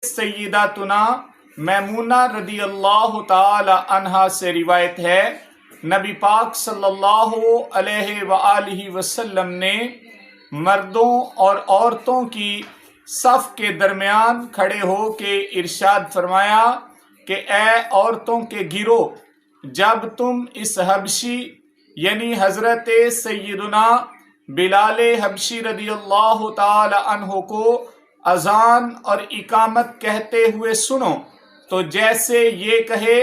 सय्यदातुना मैमूना रदी अल्लाह ताला अन्हा से रिवायत है, नबी पाक सल्लल्लाहु अलैहि वसल्लम ने मर्दों और औरतों की सफ़ के दरमियान खड़े हो के इरशाद फरमाया कि ए औरतों के गिरोह, जब तुम इस हबशी यानी हज़रत सय्यदुना बिलाल हबशी रदी अल्लाह ताला अन्हो को अजान और इकामत कहते हुए सुनो तो जैसे ये कहे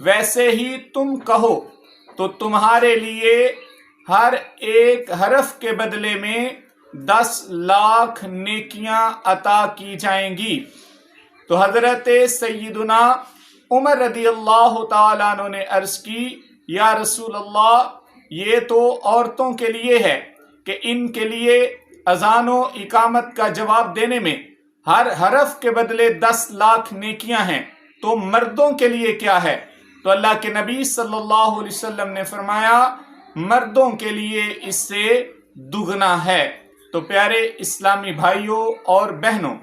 वैसे ही तुम कहो, तो तुम्हारे लिए हर एक हरफ के बदले में 10 लाख नेकियां अता की जाएंगी। तो हजरत सय्यदुना उमर रदी अल्लाह ताला अन्हु ने अर्ज की, या रसूल अल्लाह, ये तो औरतों के लिए है कि इनके लिए अजानो इकामत का जवाब देने में हर हरफ के बदले 10 लाख नेकियां हैं, तो मर्दों के लिए क्या है? तो अल्लाह के नबी सल्लल्लाहु अलैहि वसल्लम ने फरमाया, मर्दों के लिए इससे दुगना है। तो प्यारे इस्लामी भाइयों और बहनों,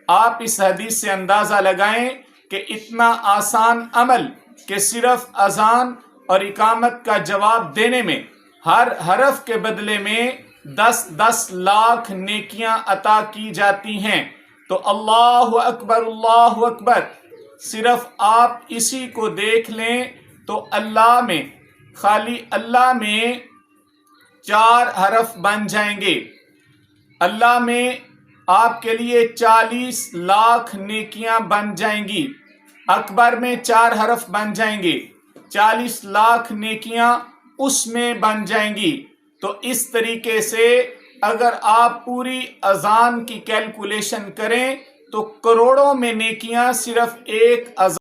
आप इस हदीस से अंदाज़ा लगाएं कि इतना आसान अमल कि सिर्फ अजान और इकामत का जवाब देने में हर हरफ के बदले में 10-10 लाख नेकियां अता की जाती हैं। तो अल्लाहु अकबर, सिर्फ आप इसी को देख लें तो अल्लाह में, खाली अल्लाह में 4 हरफ बन जाएंगे। अल्लाह में आपके लिए 40 लाख नेकियां बन जाएंगी। अकबर में 4 हरफ बन जाएंगे, 40 लाख नेकियां उसमें बन जाएंगी। तो इस तरीके से अगर आप पूरी अजान की कैलकुलेशन करें तो करोड़ों में नेकियां सिर्फ एक अजान